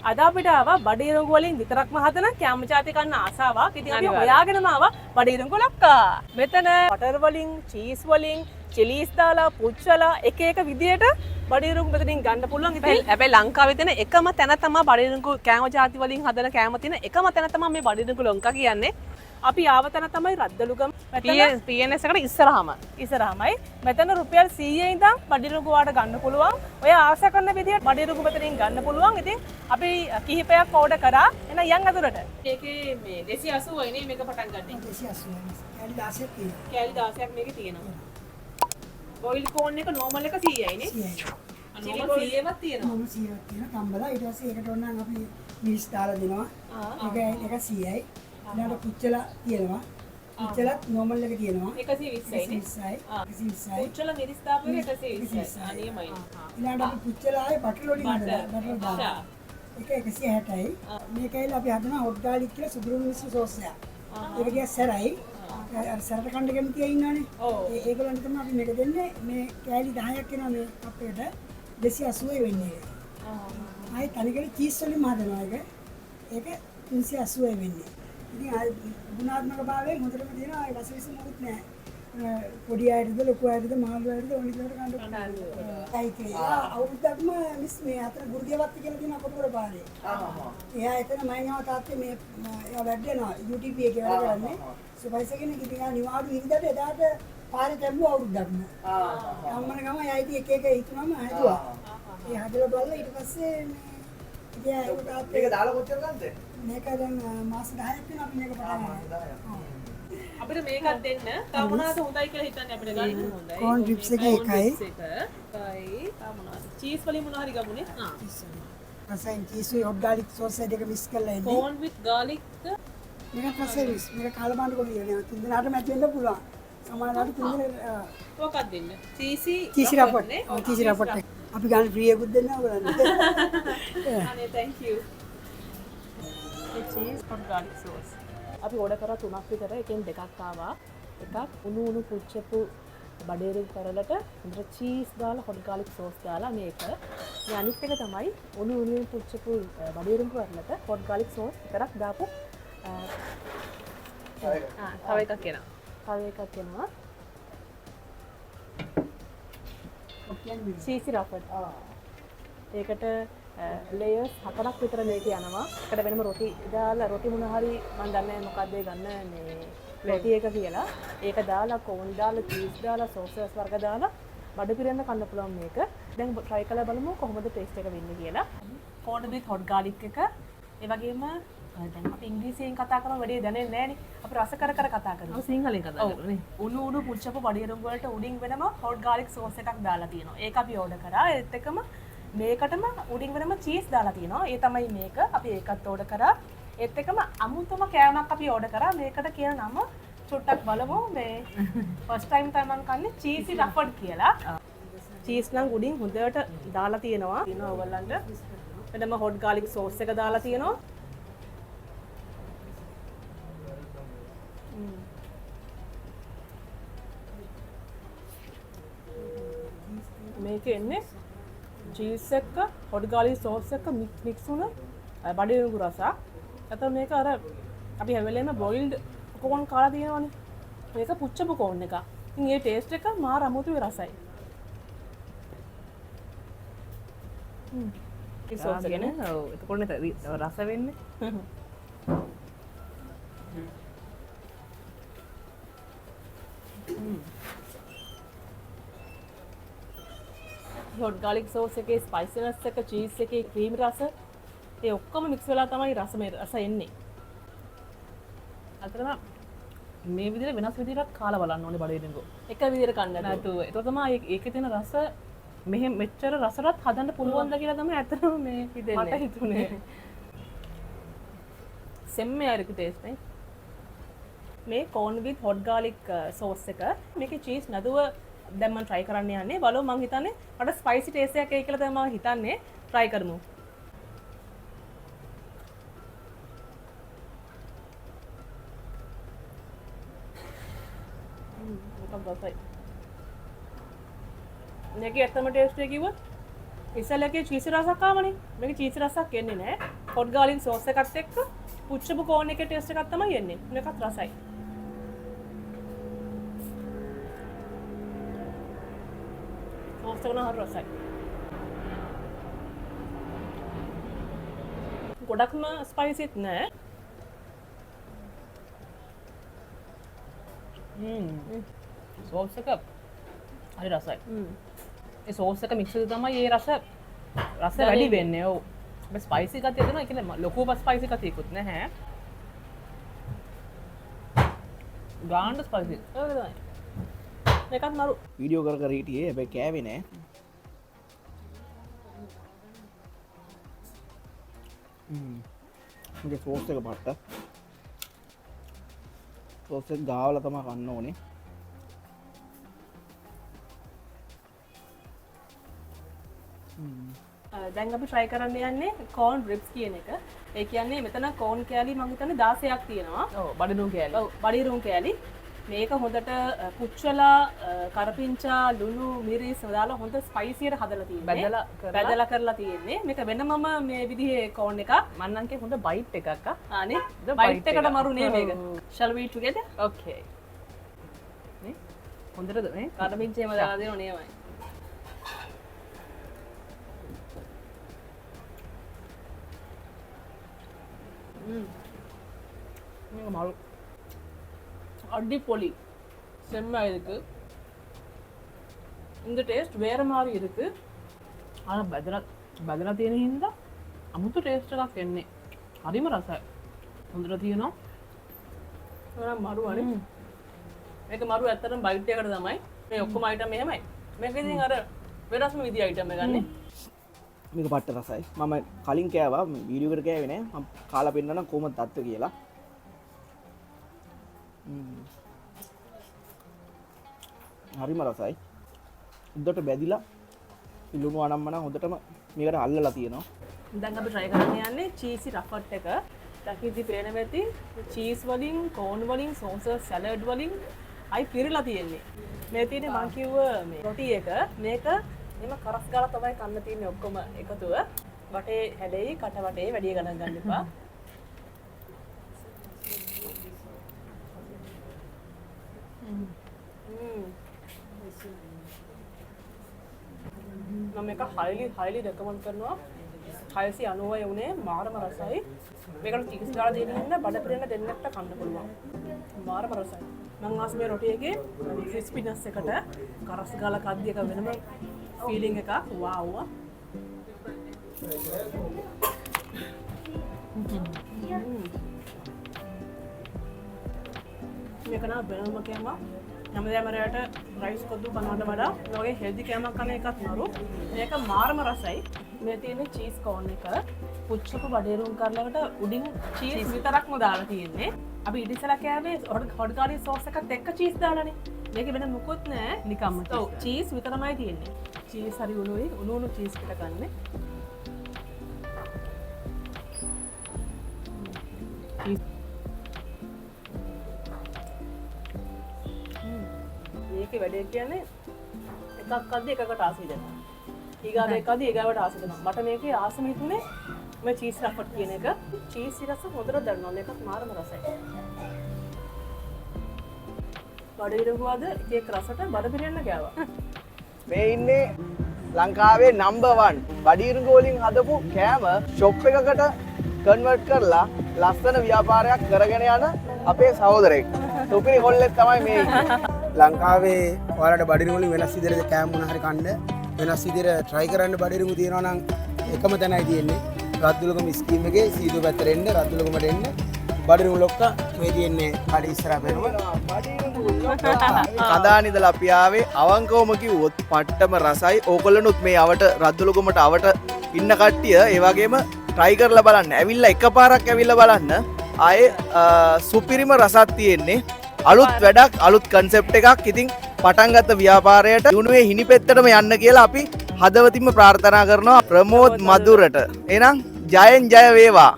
අද අපිට ආවා බඩිරුංගු වලින් විතරක්ම හදන කැම ජාති කන්න ආසාවක්. ඉතින් අපි හොයාගෙනම ආවා බඩිරුංගු ලක්කා. මෙතන බටර් වලින්, චීස් වලින්, චිලීස් දාලා, පුච්චලා එක එක විදියට බඩිරුංගු මෙතනින් ගන්න පුළුවන්. ඉතින් හැබැයි ලංකාවේ තියෙන එකම තැන තමයි බඩිරුංගු කැම ජාති වලින් හදන කැම තියෙන එකම තැන තමයි මේ බඩිරුංගු ලංකා කියන්නේ. අපි ආව තැන තමයි රද්දලුගම. PNS එකට ඉස්සරහමයි. මෙතන රුපියල් 100 ඉඳන් බඩිරුංගු වාට ගන්න පුළුවන්. ඔය ආශා කරන විදිහට බඩිරුංගු මෙතනින් ගන්න පුළුවන්. ඉතින් අපි කිහිපයක් ඕඩර් කරා. එහෙනම් යන් අතුරට. ඒකේ මේ 280යි නේ මේක පටන් ගන්න. 280යි. කැලි 16ක් තියෙනවා. කැලි 16ක් මේකේ තියෙනවා. බොයිල් කෝන් එක නෝමල් එක 100යි නේ. 100යි. නෝමල් 100ක් තියෙනවා. නෝමල් 100ක් තියෙනවා. කම්බලා ඊට පස්සේ ඒකට ඕන නම් අපි මිරිස් දාලා දෙනවා. ඒක 100යි. ඊළඟට පුච්චලා තියෙනවා. පුච්චලත් නෝමල් එක තියෙනවා. 120යි නේ. 120යි. පුච්චලා මිරිස් දාපු එක 120යි. අනියමයි. ඊළඟට අපි පුච්චලා ආයේ බටර් වලින් හදලා බටර් දාලා. ඒක 160යි. මේකයිල අපි හදනවා හොට් ගාලික් කියලා සුදුරු මිශ්‍ර සෝස් එකක්. ඒක ටිකක් සැරයි. අර සැරට කන්න කැමති අය ඉන්නවනේ. ඒගොල්ලන්ට තමයි අපි මේක දෙන්නේ. මේ කෑලි 10ක් එනවා මේ කප් එකට 280යි වෙන්නේ. ආයේ තනිකර චීස් වලින් හදනවා ඒක. ඒක 380යි වෙන්නේ. ඉතින් ගුණාත්මක භාවයෙන් හොඳටම තියෙනවා. ඒ රස විස මොකුත් නැහැ. පොඩි අයටද ලොකු අයටද මාළු අයටද ඕනි කෙනෙකුට කන්න පුළුවන්. ඒකේ අවුරුද්දක්ම මිස් මේ අතර ගුරුදේවත්ත කියලා තියෙන කොටවල පාරේ. එයා එතන මයින්ව තාත්තේ මේ එයා වැඩනවා UTP එකේ වැඩ කරන්නේ. සුපයිස කෙනෙක් ඉතින් ආ නිවාඩු ඉරිදට එදාට පාරේ තැබුවා අවුරුද්දක්ම. අම්මන ගම එයා ඉතින් එක එක හිතුනම හදුවා. ඒ හදලා බලලා ඊට පස්සේ මේ ඒක තාත්තේ මේක දාලා කොච්චර ගන්නද? මේක දැන් මාස 10ක් වෙනවා අපි මේක පටන් ගන්නවා. අපිට මේකත් දෙන්න. තව මොනවාද හොඳයි කියලා හිතන්නේ අපිට ගන්න හොඳයි. කෝන් ඩ්‍රිප්ස් එක එකයි. එකයි. තව මොනවාද? චීස් වලින් මොනවා හරි ගමුනේ. රසයෙන් චීස් හොට් ගාලික් සෝස් එක මික්ස් කරලා එන්නේ. කෝන් විත් ගාලික් මේක පස්සේ මේක කාලා බාන්න කොහේ යන්නේ? තුන් දෙනාට මැච් වෙන්න පුළුවන්. සමානලාට තුන් දෙනා මොකක්ද දෙන්න? චීසි රපොට්. ඔව් චීසි රපොට් එක. අපි ගන්න ෆ්‍රී එකකුත් දෙන්න ඕගොල්ලන්ට. අනේ thank you. ඒ චීස් හොට් ගාලික් සෝස්. අපි ඕඩර් කරා 3ක් විතර. එකෙන් දෙකක් ආවා. එකක් උණු උණු පුච්චපු බඩේරු කරලට හොඳට චීස් දාලා හොට් ගාලික් සෝස් දාලා මේක. මේ අනිත් එක තමයි උණු උණු පුච්චපු බඩේරු කරලට හොට් ගාලික් සෝස් විතරක් දාපු තව එකක් එනවා. තව එකක් එනවා. චීසි රපට්. ඒකට ලේයර්ස් 4ක් විතර මේක යනවා. ඒකට වෙනම රොටි දාලා රොටි මොන හරි මම දන්නේ නැහැ මොකක්ද ඒ ගන්න මේ රොටි එක කියලා. ඒක දාලා කෝන් දාලා චීස් දාලා සෝසස් වර්ග දාලා බඩ පිරෙන්න කන්න පුළුවන් මේක. දැන් try කරලා බලමු කොහොමද ටේස්ට් එක වෙන්නේ කියලා. කෝන් විත් හොට් ගාලික් එක. ඒ වගේම දැන් අපි ඉංග්‍රීසියෙන් කතා කරන වැඩේ දැනෙන්නේ නැහැ නේ. අපි රස කර කර කතා කරනවා. අපි සිංහලෙන් කතා කරනවා නේ. උණු උණු පුච්චපු බඩිරුංගු වලට උඩින් වෙනම හොට් ගාලික් සෝස් එකක් දාලා තියෙනවා. ඒක අපි ඕඩර් කරා. ඒත් එක්කම මේකටම උඩින් වෙනම චීස් දාලා තියෙනවා. ඒ තමයි මේක. අපි ඒකත් ඕඩර් කරා. ඒත් එක්කම අමුතුම කෑමක් අපි ඕඩර් කරා. මේකට කියන නම චුට්ටක් බලමු. මේ ෆස්ට් ටයිම් තමයි මම කන්නේ චීසි රෆඩ් කියලා. චීස් නම් උඩින් හොඳට දාලා තියෙනවා. තියෙනවා ඔයගලන්ට. වෙනම හොට් ගාලික් සෝස් එක දාලා තියෙනවා. මේක එන්නේ චීස් එක්ක හොට් ගාලික් සෝස් එක්ක මික්ස් වුණ බඩිරුංගු රසක්. අතන මේක අර අපි හැම වෙලේම බොයිල්ඩ් කෝන් කාලා තියෙනවනේ. මේක පුච්චපු කෝන් එක. ඉතින් ඒ ටේස්ට් එක මාර අමුතුයි රසයි. ඒ සෝස් එක නේ. ඔව් එතකොට නේ රස වෙන්නේ. හොට් ගාලික් සෝස් එකේ ස්පයිසිනස් එක චීස් එකේ ක්‍රීම් රස ඒ ඔක්කොම මික්ස් වෙලා තමයි රස එන්නේ. අතරම මේ විදිහට වෙනස් විදිහට කාලා බලන්න ඕනේ බඩේරුංගු. එක විදිහට කන්න නැතුව. ඒක තමයි ඒකේ තියෙන රස මෙහෙම මෙච්චර රසවත් හදන්න පුළුවන්ද කියලා තමයි ඇත්තටම මේ හිතෙන්නේ. මට හිතුනේ. සෙම්මේ ආරිකු ටේස්ට් නේ. මේ කෝන් විත් හොට් ගාලික් සෝස් එක මේකේ චීස් නැතුව දැන් මම try කරන්න යන්නේ. බලමු මං හිතන්නේ මට ස්පයිසි ටේස්ට් එකක් එයි කියලා තමයි මම හිතන්නේ. try කරමු. මේක බසයි. මේකේ ඇත්තම ටේස්ට් එක කිව්වොත් ඉස්සලකේ චීස් රසක් ආවනේ. මේක චීස් රසක් එන්නේ නැහැ. හොට් ගාලින් සෝස් එකත් එක්ක පුච්චපු කෝන් එකේ ටේස්ට් එකක් තමයි එන්නේ. මේකත් රසයි. සෝස් එක නම් හරි රසයි. ගොඩක්ම ස්පයිසිත් නෑ. සෝස් එක හරි රසයි. ඒ සෝස් එක මික්ස් වෙද්දී තමයි ඒ රස වැඩි වෙන්නේ. ඔව්. මේ ස්පයිසි ගතිය දෙනවා. ඒ කියන්නේ ලොකුම ස්පයිසි ගතියකුත් නැහැ. ගාන්න ස්පයිසි. ඒක තමයි. මේකත් නරු. වීඩියෝ කර කර හිටියේ හැබැයි කෑවේ නෑ. මගේ සෝස් එක පට්ට. සෝස් එක ගාවලා තමයි කන්න ඕනේ. දැන් අපි try කරන්න යන්නේ corn ribs කියන එක. ඒ කියන්නේ මෙතන corn කෑලි මම හිතන්නේ 16ක් තියෙනවා. ඔව් බඩිනුම් කෑලි. ඔව් බඩිරුම් කෑලි. මේක හොඳට පුච්චලා කරපිංචා ලුණු මිරිස් දාලා හොඳ ස්පයිසියට හදලා තියෙන්නේ. බැදලා කරලා තියෙන්නේ. මේක වෙනමම මේ විදිහේ corn එකක්. මන්නන්ගේ හොඳ බයිට් එකක් අක්කා. අනේ බයිට් එකට මරුනේ මේක. Shall we eat together? Okay. නේ හොඳටද මේ කරපිංචේම දාලා දෙනව නේමයි. මේක මල් அடிப்பொலி செம்மையா இருக்கு. இந்த டேஸ்ட் வேற மாதிரி இருக்கு. ආ බදලා තියෙන හින්දා අමුතු ටේස්ට් එකක් එන්නේ. හරිම රසයි. හොඳට තියෙනවා. ඒක මරු අනේ. මේක මරු ඇත්තටම බයිට් එකකට තමයි. මේ ඔක්කොම අයිටම් එහෙමයි. මේක ඉතින් අර වෙනස්ම විදිහේ අයිටම් එකක් නේ. මේක පට්ට රසයි. මම කලින් කෑවා වීඩියෝ එකට කෑවේ නෑ. මම කාලා පෙන්නන්න කොහොමද තත්ත්වය කියලා. හරිම රසයි. හොඳට බැදිලා ලුණු අනම්මන හොඳටම මේකට අල්ලලා තියෙනවා. දැන් අපි try කරන්න යන්නේ චීසි රෆට් එක. දකිද්දි පේන වෙති චීස් වලින්, කෝන් වලින්, සෝසස්, සලාඩ් වලින් අයි පිරලා තියෙන්නේ. මේ තියෙන්නේ මං කිව්ව මේ රොටි එක. මේක එම කරස් ගාලා තමයි කන්න තියෙන්නේ ඔක්කොම එකතුව. වටේ හැඩෙයි, කට වටේ වැඩි ගණන් ගන්න එපා. මම මේක highly recommend කරනවා. 690 වුණේ මාරම රසයි. මේකට චීස් දාලා දෙන්න බඩ පිරෙන්න දෙන්නට කන්න පුළුවන්. මාරම රසයි. මම ආස මේ රොටි එකේ ක්‍රිස්පිනස් එකට කරස් ගාලා කද්දි එක වෙනම ෆීලිං එකක්. වාව්. මේක නා වෙනම කෑමක්. හැමදාම රැට රයිස් කොද්දු කනවට වඩා මේ වගේ හෙල්දි කෑමක් කන එකත් නරු. මේක මාරම රසයි. මේ තියෙන චීස් කෝන් එක පුච්චපු බඩේරුම් කරලකට උඩින් චීස් විතරක්ම දාලා තියෙන්නේ. අපි ඉතිසලා කෑවේ හොට් ගාලි සෝස් එකත් එක්ක චීස් දාලානේ. මේක වෙන මොකුත් නෑ. නිකම්ම ඔව් චීස් විතරමයි තියෙන්නේ. චීස් හරි උණුයි. උණු චීස් පිට ගන්න. මේකේ වැඩේ කියන්නේ එකක් අද්දි එකකට ආසි දෙනවා. ඊගාව එකදී ඊගාවට ආසි දෙනවා. මට මේකේ ආසම හිතුනේ මේ චීස් රෆට් කියන එක. චීස් රස හොඳට දැනෙනවා. මේකත් මාරම රසයි. බඩිරුවාද එක රසට බඩ පිරෙන්න ගෑවා. මේ ඉන්නේ ලංකාවේ නම්බර් 1 බඩිරුංග වලින් හදපු කෑම ෂොප් එකකට කන්වර්ට් කරලා ලස්සන ව්‍යාපාරයක් කරගෙන යන අපේ සහෝදරයෙක්. සුපිරි හොල්ලෙක් තමයි මේ ඉන්නේ. ලංකාවේ ඔයාලට බඩිරුංග වලින් වෙනස් විදිහට කෑම මොන හරි කන්න වෙනස් විදිහට try කරන්න බඩිරුංග තියනවා නම් එකම තැනයි තියෙන්නේ. රද්දුලගම ස්කීම් එකේ සීදු පැත්තට එන්න රද්දුලගමට එන්න බඩිරුංග ලොක්ක මේ තියෙන්නේ කඩ ඉස්සරහ වෙනම කඳානිදලා අපි ආවේ අවංකවම කිව්වොත් පට්ටම රසයි. ඕගොල්ලනුත් මේ අවට රද්දුලගමට අවට ඉන්න කට්ටිය ඒ වගේම try කරලා බලන්න. ඇවිල්ලා එකපාරක් ඇවිල්ලා බලන්න. ආයේ සුපිරිම රසක් තියෙන්නේ. අලුත් වැඩක් අලුත් කන්සෙප්ට් එකක්. ඉතින් පටන් ගත්ත ව්‍යාපාරයට යුණුවේ හිණිපෙත්තටම යන්න කියලා අපි හදවතින්ම ප්‍රාර්ථනා කරනවා ප්‍රමෝද් මදුරට. එහෙනම් ජයෙන් ජය වේවා.